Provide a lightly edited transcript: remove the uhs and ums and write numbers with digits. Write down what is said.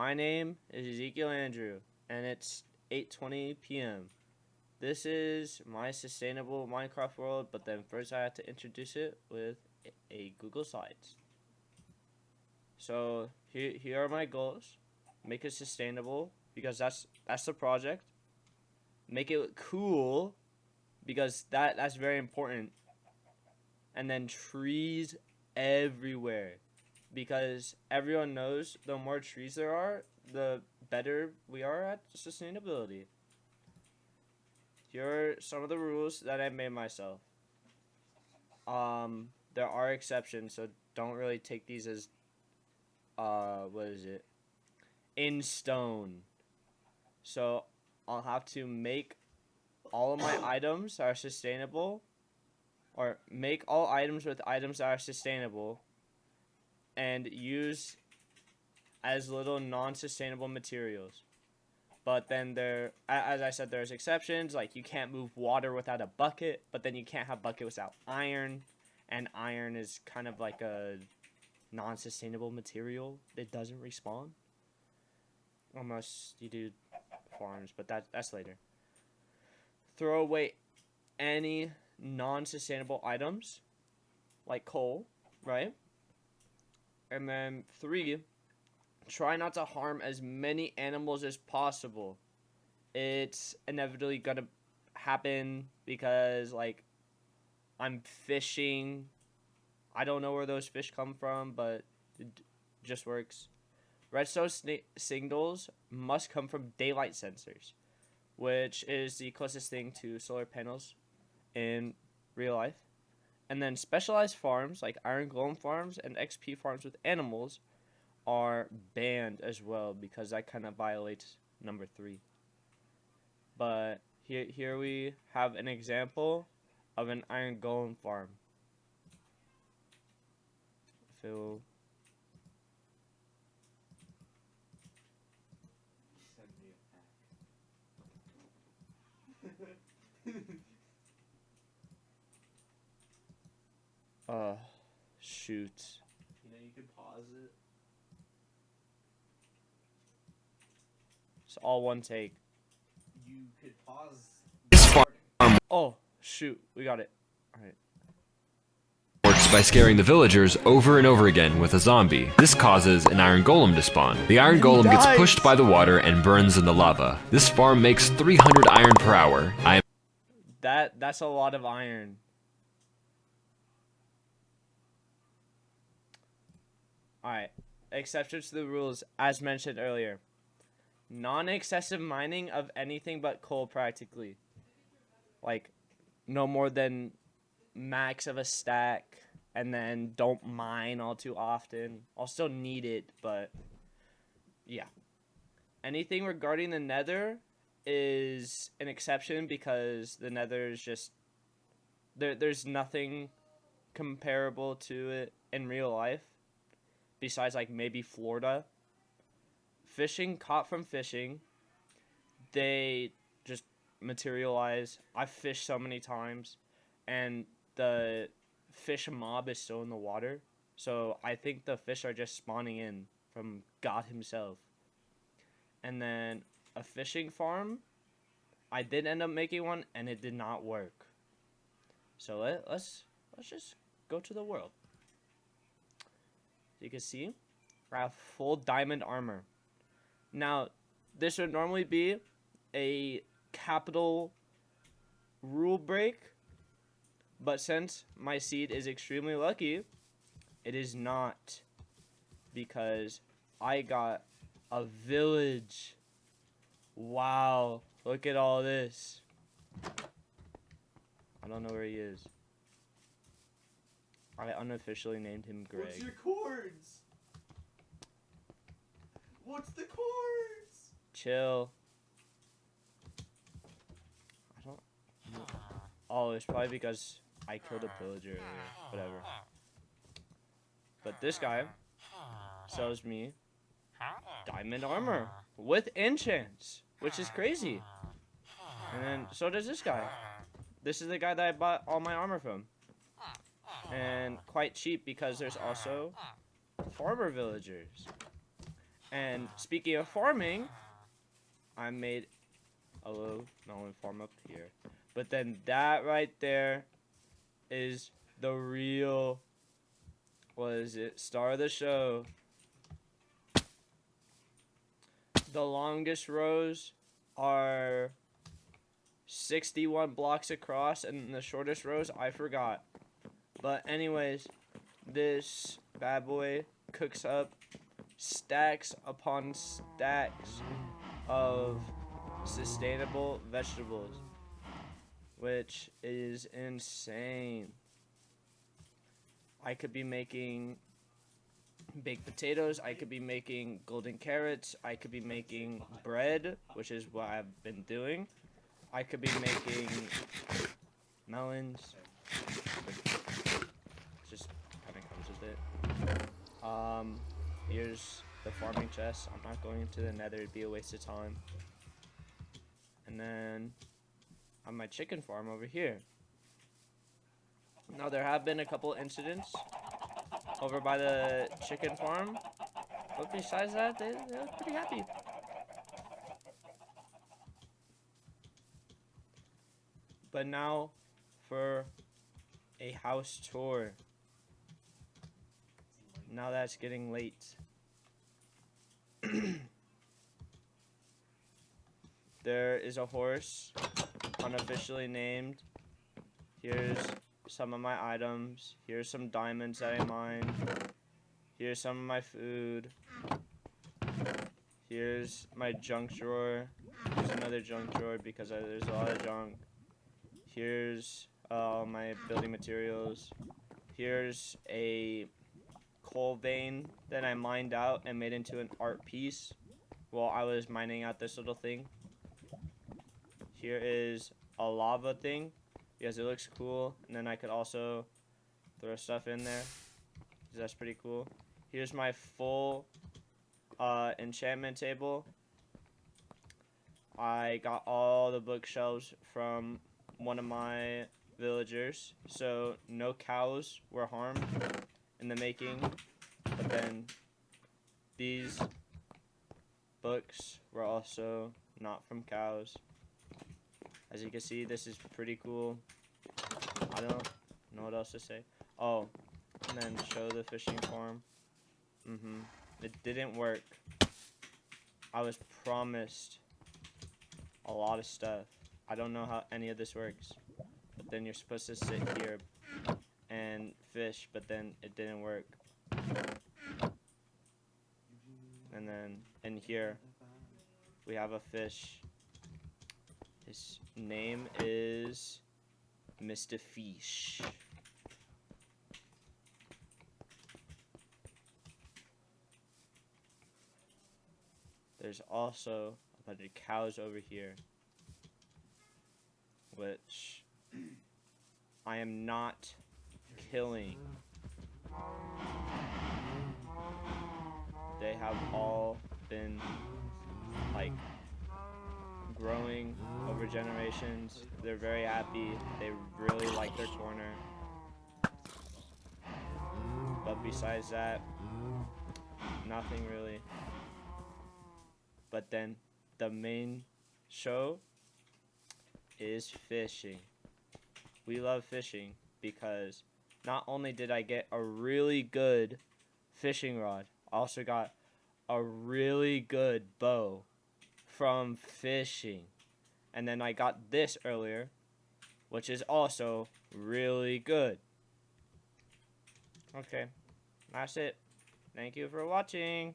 My name is Ezekiel Andrew, and it's 8:20 p.m. This is my sustainable Minecraft world, but then first I have to introduce it with a Google Slides. So here are my goals. Make it sustainable because that's the project. Make it cool because that's very important. And then trees everywhere because everyone knows the more trees there are, the better we are at sustainability. Here are some of the rules that I made myself. There are exceptions, so don't really take these as what is it? In stone. So I'll have to make all of my items that are sustainable, or make all items with items that are sustainable, and use as little non-sustainable materials. But then as I said, there's exceptions. Like you can't move water without a bucket, but then you can't have bucket without iron, and iron is kind of like a non-sustainable material. It doesn't respawn unless you do farms, but that's later. Throw away any non-sustainable items like coal, right? And then 3, try not to harm as many animals as possible. It's inevitably gonna happen because, like, I'm fishing. I don't know where those fish come from, but it just works. Redstone signals must come from daylight sensors, which is the closest thing to solar panels in real life. And then specialized farms like iron golem farms and XP farms with animals are banned as well because that kind of violates number 3. But here we have an example of an iron golem farm. Phil. Shoot. You know, you could pause it. It's all one take. You could pause This farm Oh, shoot. We got it. Alright. works by scaring the villagers over and over again with a zombie. This causes an iron golem to spawn. The iron golem gets pushed by the water and burns in the lava. This farm makes 300 iron per hour. That's a lot of iron. Alright. Exceptions to the rules, as mentioned earlier. Non-excessive mining of anything but coal, practically. Like, no more than max of a stack, and then don't mine all too often. I'll still need it, but yeah. Anything regarding the nether is an exception because the nether is just there's nothing comparable to it in real life besides like maybe Florida. Fishing, caught from fishing, they just materialize. I've fished so many times and the fish mob is still in the water, so I think the fish are just spawning in from God himself. And then a fishing farm, I did end up making one and it did not work. So let's just go to the world. You can see I have full diamond armor. Now this would normally be a capital rule break, but since my seed is extremely lucky, it is not, because I got a village. Wow, look at all this. I don't know where he is. I unofficially named him Greg. What's your chords? What's the chords? Chill. I don't know. Oh, it's probably because I killed a pillager earlier. Whatever. But this guy sells me diamond armor with enchants, which is crazy. And then so does this guy. This is the guy that I bought all my armor from. And quite cheap because there's also farmer villagers. And speaking of farming, I made a little melon farm up here. But then that right there is the real, what is it, star of the show. The longest rows are 61 blocks across, and the shortest rows, I forgot. But anyways, this bad boy cooks up stacks upon stacks of sustainable vegetables, which is insane. I could be making baked potatoes, I could be making golden carrots, I could be making bread, which is what I've been doing. I could be making melons. Just kind of comes with it. Here's the farming chest. I'm not going into the nether, it'd be a waste of time. And then I have my chicken farm over here. Now there have been a couple incidents over by the chicken farm, but besides that, they look pretty happy. But now for a house tour. Now that it's getting late. There is a horse, unofficially named. Here's some of my items. Here's some diamonds that I mined. Here's some of my food. Here's my junk drawer. Here's another junk drawer because there's a lot of junk. Here's my building materials. Here's a coal vein that I mined out and made into an art piece while I was mining out this little thing. Here is a lava thing because it looks cool, and then I could also throw stuff in there. That's pretty cool. Here's my full enchantment table. I got all the bookshelves from one of my villagers, so no cows were harmed in the making, but then these books were also not from cows. As you can see, this is pretty cool. I don't know what else to say. Oh, and then show the fishing farm. It didn't work. I was promised a lot of stuff. I don't know how any of this works. But then you're supposed to sit here and fish, but then it didn't work. And then in here, we have a fish. His name is Mr. Fish. There's also a bunch of cows over here, which I am not killing. They have all been like growing over generations. They're very happy. They really like their corner. But besides that, nothing really. But then the main show is fishing. We love fishing because not only did I get a really good fishing rod, I also got a really good bow from fishing. And then I got this earlier, which is also really good. Okay, that's it. Thank you for watching.